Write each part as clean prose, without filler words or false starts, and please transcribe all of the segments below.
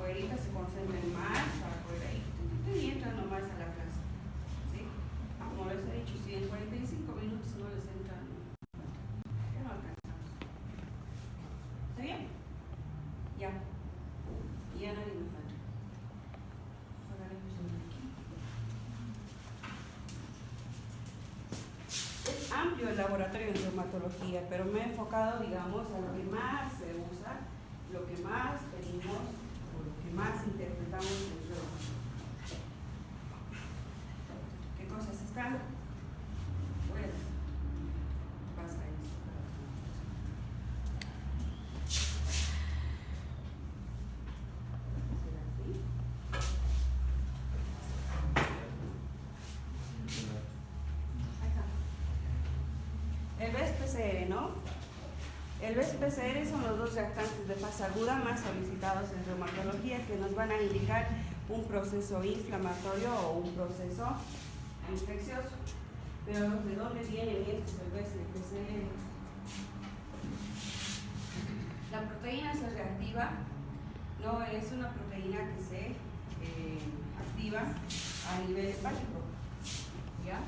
afuera, se concentren más afuera y entran nomás a la clase. ¿Sí? Como les he dicho, si en 45 minutos no les entran, ya no alcanzamos. ¿Está bien? Ya. Y ya nadie nos falta. Apagaremos aquí. Es amplio el laboratorio de reumatología, pero me he enfocado, digamos, a lo que más se usa, lo que más pedimos, o lo que más interpretamos en reumatología. ¿Qué cosas están? Pues, pasa esto. ¿Será así? El BES-PCR, ¿no? El BES-PCR son los dos reactantes de fase aguda más solicitados en reumatología que nos van a indicar un proceso inflamatorio o un proceso infeccioso. Pero ¿de dónde vienen estos? El BES-PCR. La proteína se reactiva, no es una proteína que se activa a nivel hepático, ¿ya?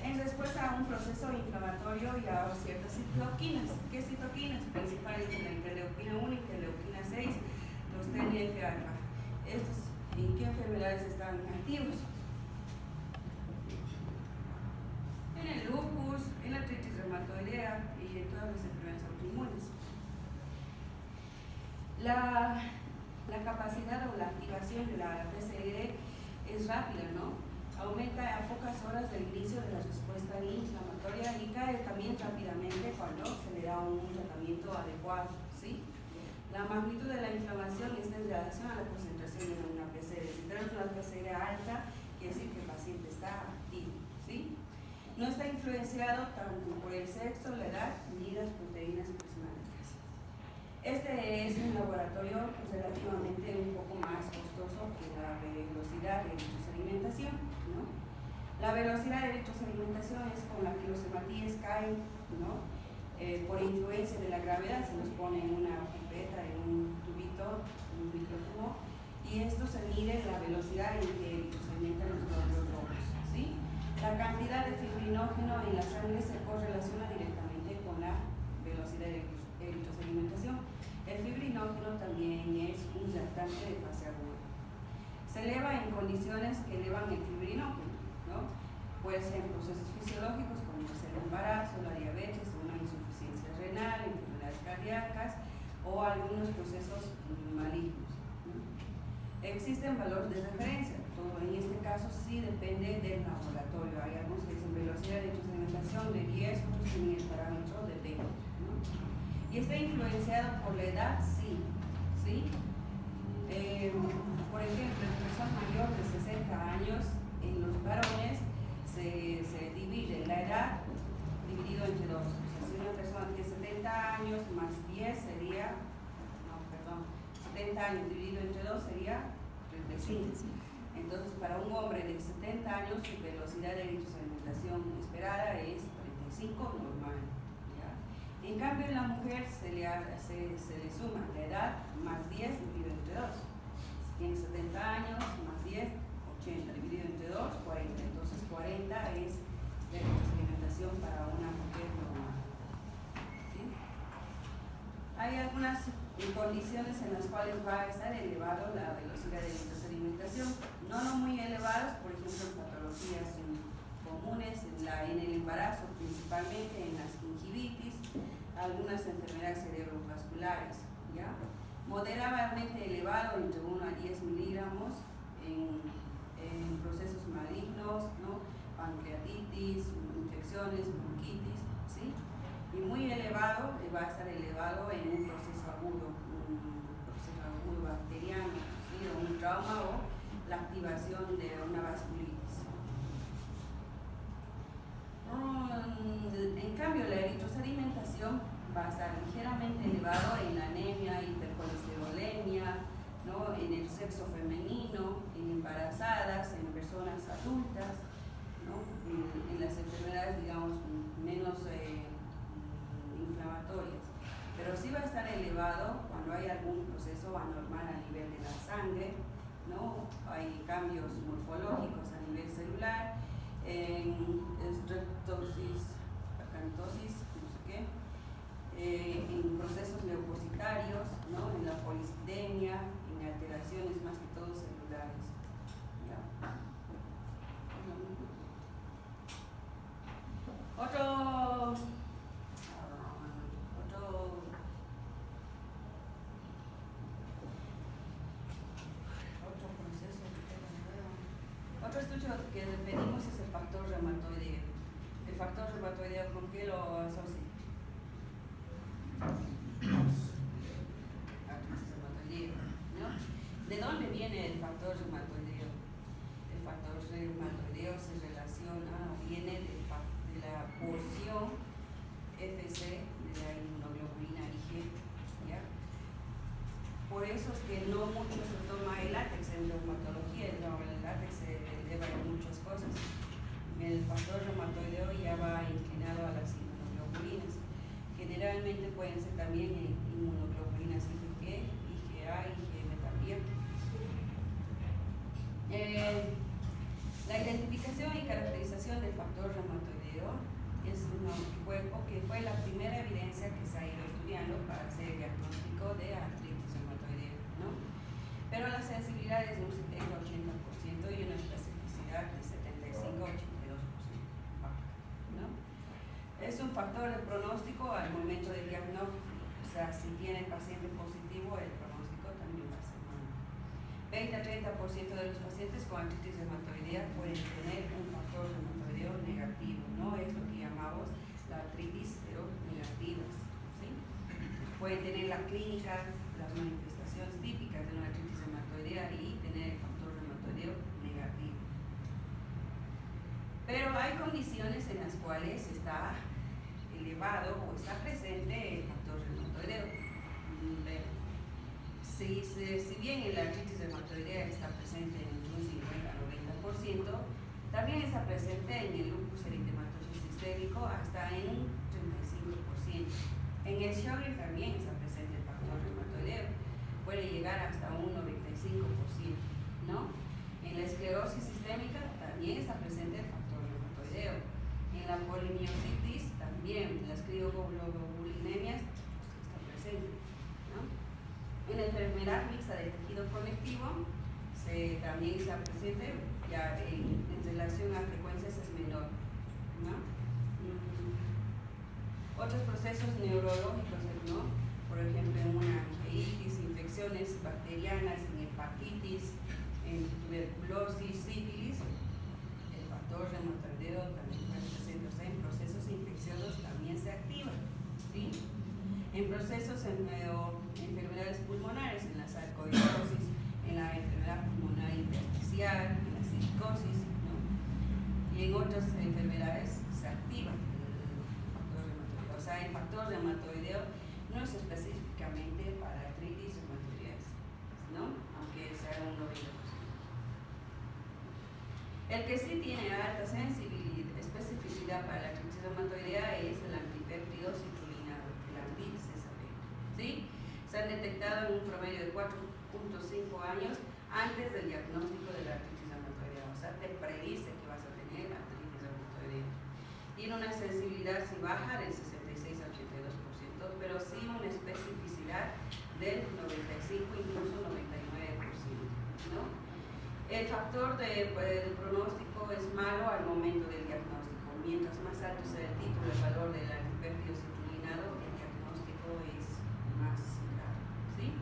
En respuesta a un proceso inflamatorio y a ciertas citoquinas. ¿Qué citoquinas? Principalmente la interleuquina 1, interleuquina 6, los TNF-alfa. ¿Estos en qué enfermedades están activos? En el lupus, en la artritis reumatoidea y en todas las enfermedades autoinmunes. La capacidad o la activación de la PCR es rápida, ¿no? Aumenta a pocas horas del inicio de la respuesta inflamatoria y cae también rápidamente cuando se le da un tratamiento adecuado, ¿sí? La magnitud de la inflamación está en relación a la concentración de una PCR. Si tenemos una PCR alta, quiere decir que el paciente está activo, ¿sí? No está influenciado tanto por el sexo, la edad, ni las proteínas plasmáticas. Este es un laboratorio relativamente un poco más costoso que la velocidad de electrosedimentación, ¿no? La velocidad de electrosedimentación es con la que los hematíes caen, ¿no? Por influencia de la gravedad se los pone en una pipeta, en un tubito, en un microtubo, y esto se mide la velocidad en que electrosedimentan los glóbulos rojos, ¿sí? La cantidad de fibrinógeno en la sangre se correlaciona directamente con la velocidad de electrosedimentación. El fibrinógeno también es un reactante de fase aguda. Se eleva en condiciones que elevan el fibrinógeno, ¿no? Puede ser en procesos fisiológicos como el embarazo, la diabetes, una insuficiencia renal, enfermedades cardíacas o algunos procesos malignos, ¿no? Existen valores de referencia. Todo en este caso sí depende del laboratorio. Hay algunos que dicen velocidad de electrosedimentación de 10, otros tienen el parámetro de 20, ¿no? Y está influenciado por la edad, sí. Por ejemplo, en personas mayores de 60 años, en los varones se divide la edad dividido entre 2. O sea, si una persona tiene 70 años más 10 sería, 70 años dividido entre 2 sería 35. Entonces, para un hombre de 70 años, su velocidad de electrosedimentación esperada es 35 normal. En cambio, en la mujer se le suma la edad más 10 dividido entre 2. Si tiene 70 años, más 10, 80 dividido entre 2, 40. Entonces, 40 es la electrosedimentación para una mujer normal. ¿Sí? Hay algunas condiciones en las cuales va a estar elevado la velocidad de electrosedimentación. No muy elevadas, por ejemplo, en patologías comunes, en el embarazo principalmente, en las gingivitis, algunas enfermedades cerebrovasculares, ¿ya? Moderadamente elevado, entre 1 a 10 miligramos en procesos malignos, ¿no? Pancreatitis, infecciones, bronquitis, ¿sí? Y muy elevado, va a estar elevado en un proceso agudo bacteriano, ¿sí? O un trauma o la activación de una vasculitis. En cambio, la electrosedimentación va a estar ligeramente elevado en la anemia, hipercolesterolemia, ¿no? En el sexo femenino, en embarazadas, en personas adultas, ¿no? En las enfermedades, digamos, menos inflamatorias. Pero sí va a estar elevado cuando algún proceso anormal a nivel de la sangre, ¿no? Hay cambios morfológicos a nivel celular, en estreptosis, acantosis, no sé qué, en procesos leucocitarios, ¿no? En la policidemia, en alteraciones más que todo celulares. ¿Ya? Otro proceso otro estudio que pedimos es el factor reumatoideo. El factor reumatoideo, ¿con qué lo asocia? ¿No? ¿De dónde viene el factor reumatoideo? El factor reumatoideo se relaciona o viene de la porción FC de la inmunoglobulina IG, ¿ya? Por eso es que no mucho se toma el látex en reumatología. El látex se eleva en muchas cosas. El factor reumatoideo ya va inclinado a las inmunoglobulinas. Generalmente pueden ser también inmunoglobulinas IgG, IgA, IgM también. La identificación y caracterización del factor reumatoideo es un cuerpo que fue la primera evidencia que se ha ido estudiando para hacer el diagnóstico de artritis reumatoidea, ¿no? Pero la sensibilidad es de un 70-80% y una especificidad de 75-82%, ¿no? Es un factor de pronóstico al momento del diagnóstico, o sea, si tiene el paciente positivo, el pronóstico también va a ser malo. 20-30% de los pacientes con artritis reumatoidea pueden tener un factor reumatoideo negativo, ¿no? Es lo que llamamos la artritis seronegativas, ¿sí? Pueden tener la clínica, las manifestaciones típicas de una artritis reumatoidea y tener el factor reumatoideo negativo. Pero hay condiciones en las cuales está elevado o está presente el factor reumatoideo. Si bien el artritis reumatoidea está presente en un 50-90%, también está presente en el lupus eritematoso sistémico hasta en un 35%. En el Sjögren también está presente el factor reumatoideo, puede llegar hasta un 95%, ¿no? En la esclerosis sistémica también está presente el factor reumatoideo. En la polimiositis también, las crioglobulinemias está presente, ¿no? En la enfermedad mixta del tejido conectivo también está presente, ya en relación a frecuencias es menor, ¿no? Otros procesos neurológicos, ¿no? Por ejemplo, en una angeitis, infecciones bacterianas, en hepatitis, en tuberculosis, sífilis, el factor reumatoideo también está presente, o sea, en procesos infecciosos también se activa, ¿sí? En procesos en enfermedades pulmonares, en la sarcoidosis, en la enfermedad pulmonar intersticial, en la silicosis, ¿no? Y en otras enfermedades se activa el factor reumatoideo. O sea, el factor reumatoideo no es específicamente para artritis reumatoideas, ¿no? Aunque sea un 90%. El que sí tiene alta sensibilidad, especificidad para la artritis reumatoidea es el antipéptido citrulinado, el anti-CSP, ¿sí? Se han detectado en un promedio de 4.5 años antes del diagnóstico de la artritis reumatoidea, o sea, te predice que vas a tener artritis reumatoidea. Tiene una sensibilidad si baja del 66-82%, pero sí una especificidad del 95, incluso 99%, ¿no? El factor de pronóstico es malo al momento del diagnóstico. Mientras más alto sea el título, el valor del antipéptido citrulinado, el diagnóstico es más grave, ¿sí?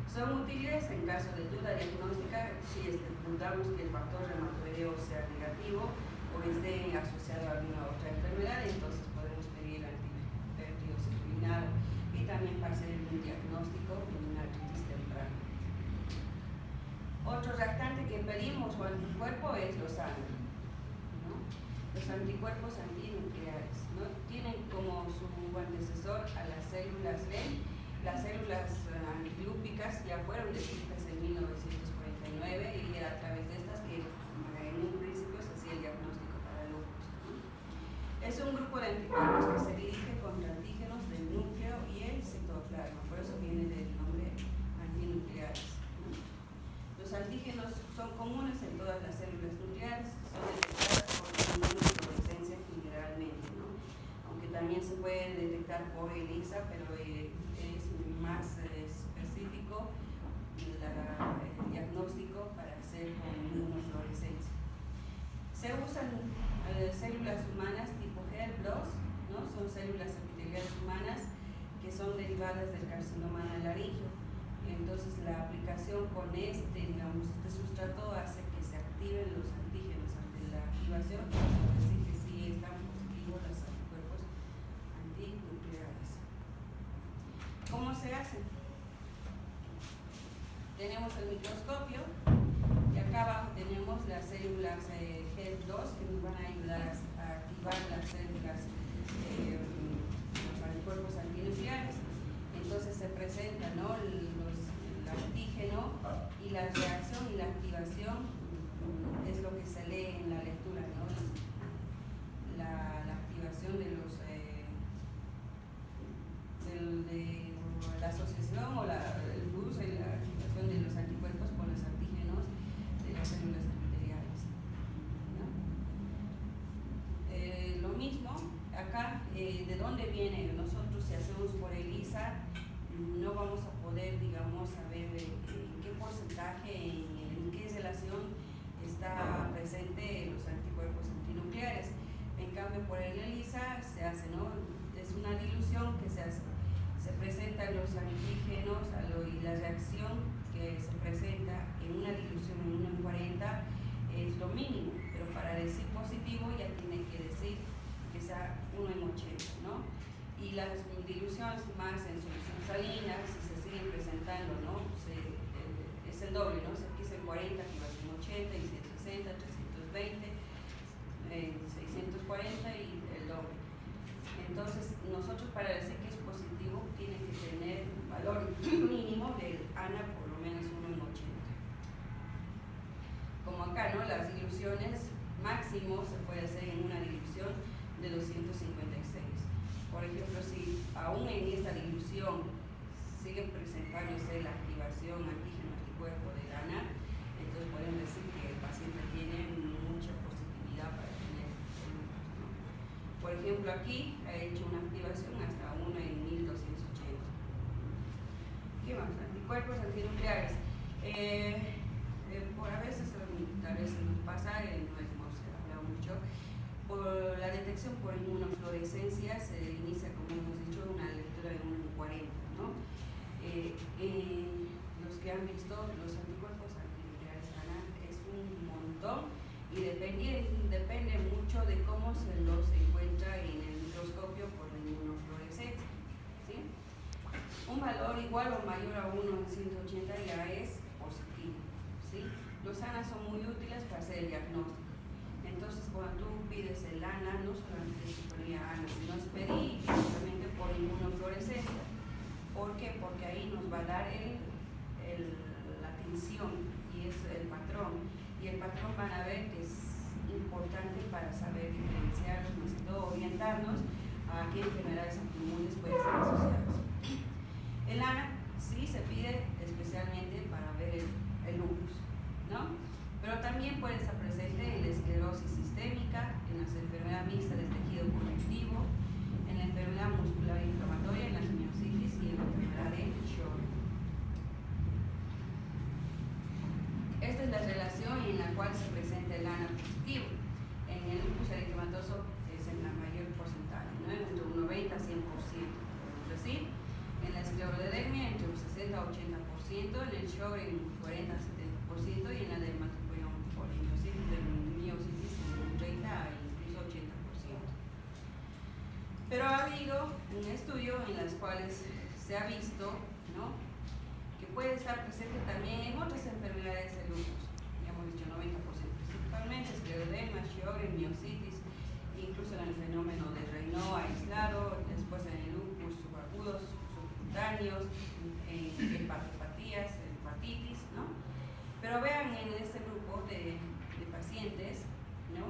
Son útiles en caso de duda diagnóstica si dudamos que el factor reumatoideo sea negativo o esté asociado a alguna otra enfermedad, entonces podemos pedir el antipéptido citrulinado y también para hacer un diagnóstico en una artritis temprana. Otro reactante que pedimos o anticuerpo es los ANA, ¿no? Los anticuerpos antinucleares, ¿no? Tienen como su antecesor a las células B. Las células antiglúpicas ya fueron descritas en 1949 y era a través de estas que en un principio se hacía el diagnóstico para el lupus, ¿no? Es un grupo de anticuerpos que se dirige contra antígenos del núcleo y el citoplasma, por eso viene del nombre usan células humanas tipo HER2, ¿no? Son células epiteliales humanas que son derivadas del carcinoma laringio. Entonces la aplicación con este sustrato hace que se activen los antígenos ante la activación, así que sí están positivos los anticuerpos antinucleares. ¿Cómo se hace? Tenemos el microscopio y acá abajo tenemos las células HER2 que nos van a ayudar a activar las células, los anticuerpos antinucleares. Entonces se presenta, ¿no?, el antígeno y la reacción y la activación es lo que se lee en la lectura, ¿no? La activación de los de la asociación o el uso y la activación de los anticuerpos con los antígenos de las células epiteliales, ¿no? Lo mismo acá, ¿de dónde viene? Nosotros, si hacemos por ELISA, no vamos a poder, digamos, saber en qué porcentaje, en qué relación está presente los anticuerpos antinucleares. En cambio, por el ELISA se hace, ¿no? Es una dilución que se hace. Se presentan los antígenos y la reacción que se presenta en una dilución en 1 en 40 es lo mínimo, pero para decir positivo ya tiene que decir que sea 1 en 80, ¿no? Y las diluciones más en solución salina, si se siguen presentando, ¿no? Es el doble, ¿no? Aquí es el 40, aquí va a ser 80, y 160, 320, 640 y el doble. Entonces, nosotros para decir que es positivo tiene que tener un valor mínimo del ANA por lo menos 1 en 80. Como acá, ¿no? Las diluciones máximos se puede hacer en una dilución de 256. Por ejemplo, si aún en esta dilución sigue presentándose la activación antígeno-anticuerpo del ANA, entonces pueden decir que el paciente tiene mucha positividad para tener el lupus, ¿no? Por ejemplo, aquí ha hecho una activación hasta 1 en 1280. ¿Qué más? Anticuerpos antinucleares. Por a veces, tal vez se nos pasa, no hemos hablado mucho. Por la detección por inmunofluorescencia se inicia, como hemos dicho, una lectura de 1 en 40, ¿no? Los que han visto los anticuerpos antinucleares ANA es un montón y depende mucho de cómo se los encuentra en el microscopio por la inmunofluorescencia, ¿sí? Un valor igual o mayor a 1 en 180 ya es positivo, ¿sí? Los ANA son muy útiles para hacer el diagnóstico. Entonces, cuando tú pides el ANA, no solamente es pedía ANA, sino es pedir directamente por inmunofluorescencia. ¿Por qué? Porque ahí nos va a dar la tensión y es el patrón. Y el patrón van a ver que es importante para saber diferenciarlos, más que todo orientarnos a qué enfermedades autoinmunes pueden ser asociadas. El ANA sí se pide especialmente para ver el lupus, ¿no? Pero también puede estar presente en la esclerosis sistémica, en las enfermedades mixtas del tejido conectivo, en la enfermedad muscular inflamatoria, en la miositis y en la enfermedad de Sjögren. Esta es la relación en la cual se presenta el ANA positivo. En el lupus eritematoso es en la mayor porcentaje, ¿no? Entre un 90 a 100%, podemos decir. En la esclerodermia entre un 60 a 80%, en el Sjögren 40 a 70% y en la dermatopolimiositis un 30 a incluso 80%. Pero ha habido un estudio en los cuales se ha visto, ¿no?, que puede estar presente también en otras enfermedades del lupus. Ya hemos dicho 90%, principalmente escleroderma, Sjögren, miositis, incluso en el fenómeno de Raynaud aislado, después en el lupus subagudos, subcutáneos, en hepatopatías, hepatitis, ¿no? Pero vean en este grupo de pacientes, ¿no?,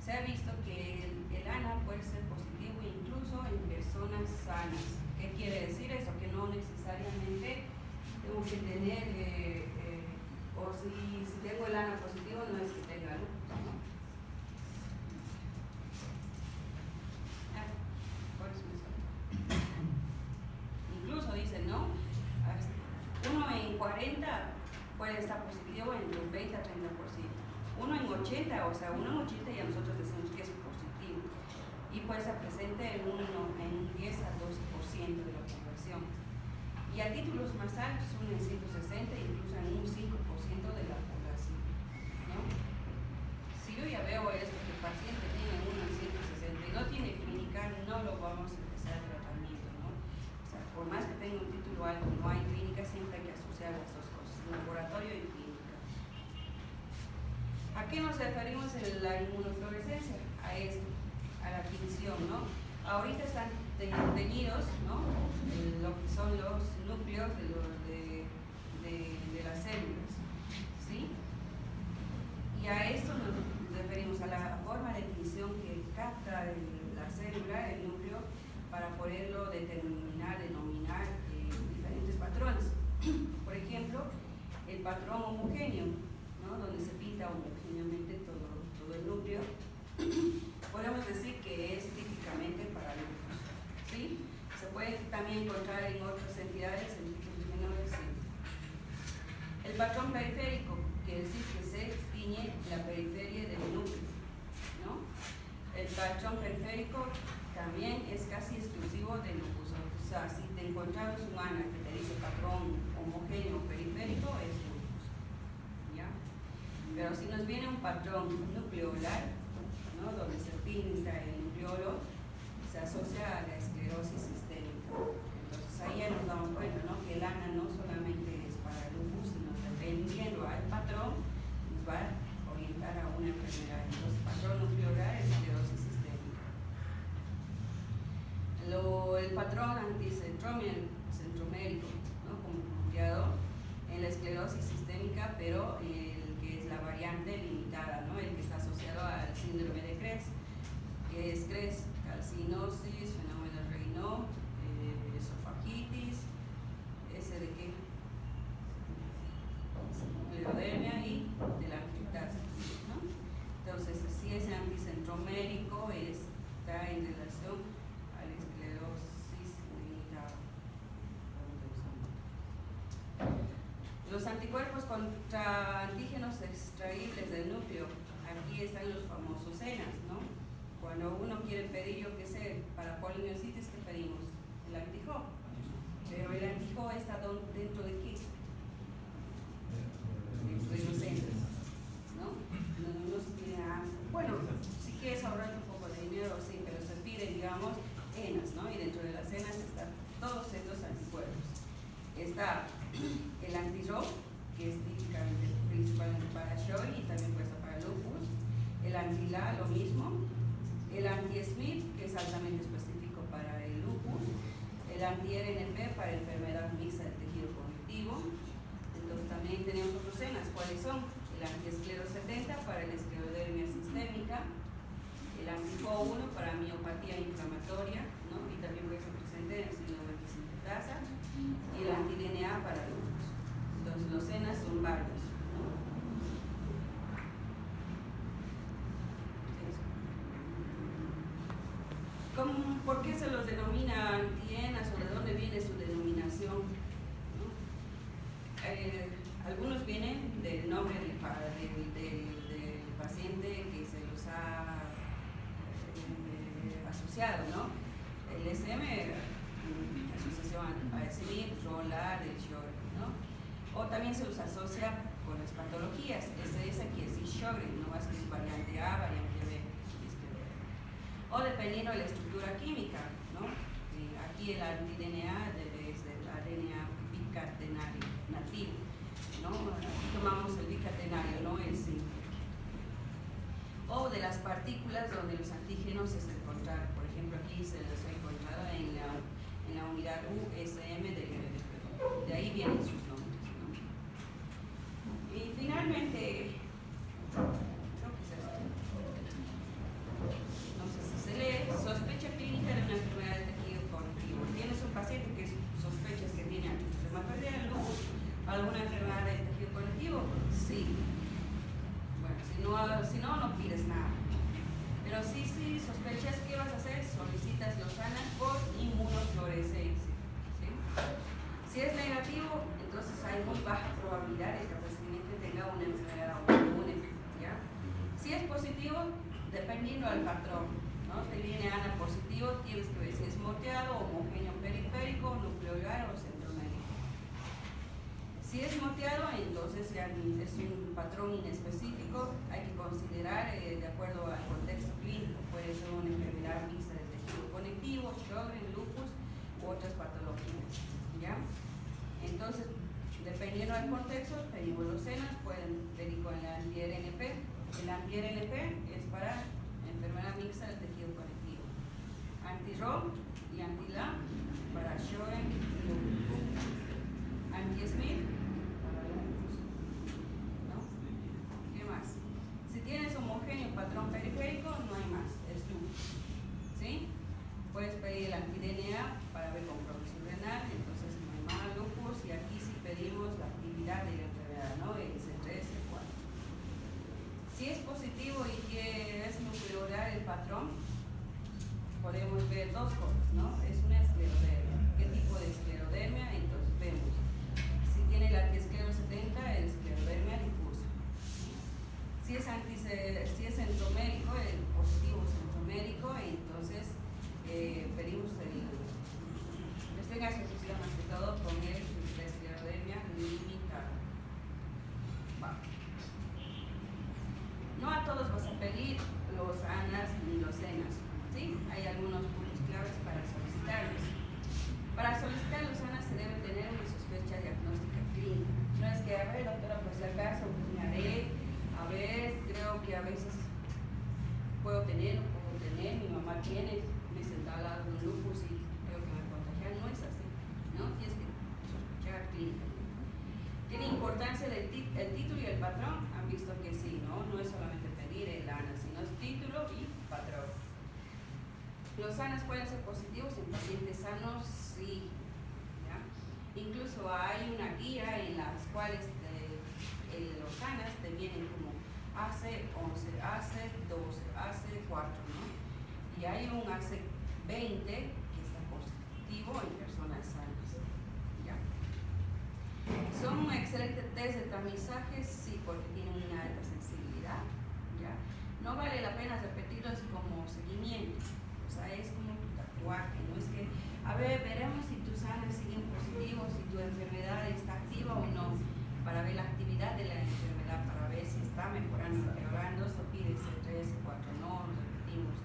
se ha visto que el ANA puede ser positivo incluso en personas sanas. ¿Qué quiere decir eso? Que no necesariamente tengo que tener, o si tengo el ANA positivo, no es que tenga lupus, ¿no? Por eso incluso dicen, ¿no?, 1 en 40 puede estar positivo entre un 20 a 30%. 1 en 80, o sea, 1 en 80 ya nosotros decimos que es positivo. Y puede estar presente en un 10 a 12% de la población. Y a títulos más altos, 1 en 160, incluso en un 5% de la población, ¿no? Si yo ya veo esto, que el paciente tiene 1 en 160 y no tiene clínica, no lo vamos a empezar el tratamiento, ¿no? O sea, por más que tenga un título alto, no hay clínica, siempre hay que asociar las dos cosas, laboratorio y clínica. ¿A qué nos referimos en la inmunofluorescencia? A esto, a la adquisición, ¿no? Ahorita están teñidos, ¿no? Lo que son los núcleos de las células, ¿sí? Y a esto nos referimos a la forma de adquisición que capta la célula, el núcleo, para poderlo denominar diferentes patrones. Por ejemplo, el patrón homogéneo, ¿no? Donde se pinta homogéneamente todo el núcleo. Podemos decir que es típicamente para lupus, ¿sí? Se puede también encontrar en otras entidades, en títulos menores, sí. El patrón periférico, quiere decir que se tiñe la periferia del núcleo, ¿no? El patrón periférico también es casi exclusivo del lupus. O sea, si te encontramos un ANA que te dice patrón homogéneo periférico, es lupus, ¿ya? Pero si nos viene un patrón nucleolar, ¿no? Donde se pinta el nucleolo, se asocia a la esclerosis sistémica. Entonces ahí ya nos damos cuenta, ¿no? Que el ANA no solamente es para el lupus, sino dependiendo al patrón, nos va a orientar a una enfermedad. Entonces, patrón nucleolar es esclerosis sistémica. El patrón anticentromérico, ¿no? Como planteado en la esclerosis sistémica, pero el que es la variante limitada, ¿no? El que está asociado al síndrome de Krebs, que es Krebs, calcinosis, fenómeno Raynaud, esofagitis, ese de qué, sclerodermia y de la criptasis, ¿no? Entonces, si es anticentromérico, está en relación a la esclerosis limitada. Los anticuerpos contra antígenos extraíbles del núcleo, aquí están los famosos ENAs, ¿no? Cuando uno quiere pedir, yo qué sé, para polimiositis, ¿qué pedimos? El antijo. Pero el antijo está dentro de qué? Dentro de los ENAs, ¿no? No se pide, bueno, si quieres ahorrar un poco de dinero, sí, pero se piden, digamos, ENAs, ¿no? Y dentro de las ENAs están todos estos anticuerpos. Está el anti-RO, que es típicamente, principalmente para SHOI y también puede estar para lupus. El anti-LA, lo mismo. El anti-SMIT, que es altamente específico para el lupus. El anti-RNP para enfermedad mixta del tejido conectivo. Entonces también tenemos otros ENAs. ¿Cuáles son? El anti-esclero70 para la esclerodermia sistémica. El anti-FO1 para miopatía inflamatoria, ¿no? Y también puede ser presente en el síndrome de sintetasa. Y el anti-DNA para lupus. Entonces los ENAs son varios, ¿no? ¿Por qué se los denomina anti-ENAs o de dónde viene su denominación? ¿No? Algunos vienen del nombre del paciente que se los ha asociado, ¿no? El SM, asociación a SMIT, ROLA, del Sjögren, ¿no? O también se los asocia con las patologías. SS quiere decir Sjögren, no va a ser variante A, variante B. O dependiendo de la estructura química, ¿no? Aquí el anti-DNA es del ADN bicatenario nativo, ¿no? Aquí tomamos el bicatenario, no el simple. O de las partículas donde los antígenos se encontraron. Por ejemplo, aquí se los ha encontrado en la unidad USM del RDP. De ahí vienen sus nombres, ¿no? Y finalmente, creo que es esto. No sé si se lee, sospecha clínica de una enfermedad del tejido conectivo. Tienes un paciente que sospechas que tiene artritis reumatoidea, lupus, alguna enfermedad del tejido conectivo, sí. Bueno, si no, no pides nada. Pero sí, sospechas, ¿qué vas a hacer? Solicitas los ANAs por inmunofluorescencia, ¿sí? Si es negativo, entonces hay muy baja probabilidad de que el paciente tenga una enfermedad autoinmune, ¿ya? positivo, dependiendo del patrón, ¿no? Si viene ANA positivo, tienes que ver si es moteado, homogéneo periférico, nucleolar o centromérico. Si es moteado, entonces ya es un patrón inespecífico, hay que considerar de acuerdo al contexto clínico, puede ser una enfermedad mixta del tejido conectivo, Sjögren, lupus u otras patologías, ¿ya? Entonces, dependiendo del contexto, pedimos los senas, pueden pedir con el anti-RNP. El anti-RNP es para enfermedad mixta del tejido conectivo. Anti-ROM y anti-LAM para Sjögren y lupus. Anti-SMID para lupus, ¿no? ¿Qué más? Si tienes homogéneo patrón periférico, no hay más, es lupus, ¿sí? Puedes pedir el anti-DNA para ver compromiso renal, entonces no hay más lupus, y aquí sí pedimos la actividad de la enfermedad, ¿no? El C3, C4. Si es positivo y que es nucleolar el patrón, podemos ver dos cosas, ¿no? Es una esclerodermia. ¿Qué tipo de esclerodermia? Entonces vemos. Si tiene la antiesclero 70, es esclerodermia difusa. Si es centromérico, el positivo centromérico, entonces pedimos esto en asociación más que todo con la esclerodermia limitada. No a todos vas a pedir los ANAS ni los ENAS, ¿sí? Hay algunos puntos claves para solicitarlos. Para solicitar los ANAS se debe tener una sospecha diagnóstica clínica. No es que, a ver, doctora, por si acaso, pues me haré, a ver, creo que a veces puedo tener, no puedo tener, mi mamá tiene, me sentaba al lado de un lupus y creo que me contagian, no es así, ¿no? Tienes que sospechar clínica. Tiene importancia el título y el patrón, han visto que sí, ¿no? No es solamente pedir el ANA, sino es título y patrón. Los ANAS pueden ser positivos en pacientes sanos, sí, ¿ya? Incluso hay una guía en las cuales los ANAS te vienen como AC11, AC12, AC4, ¿no? Y hay un AC20 que está positivo en personas sanas, ¿ya? Son un excelente test de tamizaje, sí, porque tienen una alta sensibilidad, ¿ya? No vale la pena repetirlos como seguimiento, o sea, es como tu tatuaje, no es que, a ver, veremos si tus ANAS siguen positivos, si tu enfermedad está activa o no, para ver la actividad de la enfermedad, para ver si está mejorando o empeorando, se pide C3, C4, no repetimos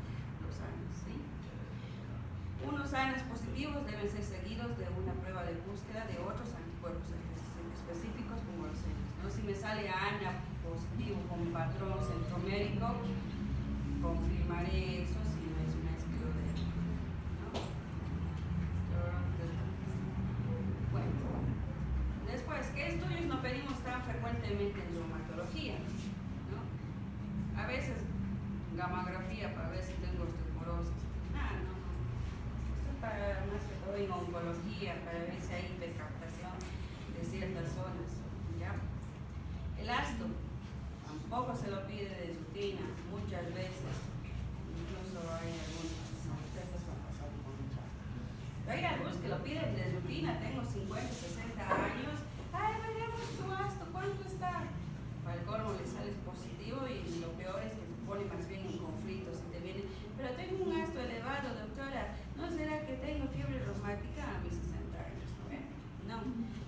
los ANAS, ¿sí? Unos ANAS positivos deben ser seguidos de una prueba de búsqueda de otros anticuerpos específicos como los ENAS, ¿no? Si me sale ANA positivo con patrón centromérico, confirmaré eso si no es una esclerodermia, ¿no? Bueno, después, ¿qué estudios no pedimos tan frecuentemente en reumatología? ¿No? A veces gamografía para ver si tengo osteoporosis. No. Esto es para más que todo en oncología, para ver si hay hipercaptación de ciertas zonas, ¿ya? El ácido tampoco se lo pide de rutina, muchas veces, incluso hay algunos, ustedes han pasado con mucha. Hay algunos que lo piden de rutina, tengo 50, 60 años, ay, veremos tu ácido, ¿cuánto está? Para el colmo le sales positivo y lo peor es que te pone más bien en conflictos y te viene, pero tengo un ácido elevado, doctora, ¿no será que tengo fiebre reumática a mis 60 años? No.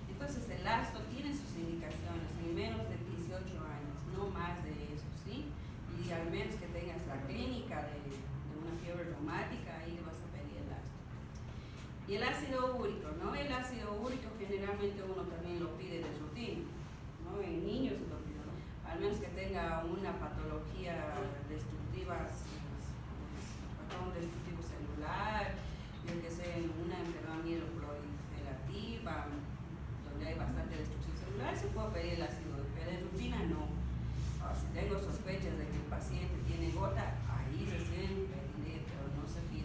Entonces el ácido tiene sus indicaciones en menos de 18 años, no más de eso, ¿sí? Y al menos que tengas la clínica de una fiebre reumática, ahí vas a pedir el ácido. Y el ácido úrico, ¿no? El ácido úrico generalmente uno también lo pide de rutina, ¿no? En niños lo pide, ¿no? Al menos que tenga una patología destructiva, patrón destructivo celular, yo que sé, una enfermedad mieloproliferativa, donde hay bastante destrucción celular, se puede pedir el ácido úrico, pero de rutina no. Si tengo sospechas de que el paciente tiene gota, ahí recién pediré, pero no se pide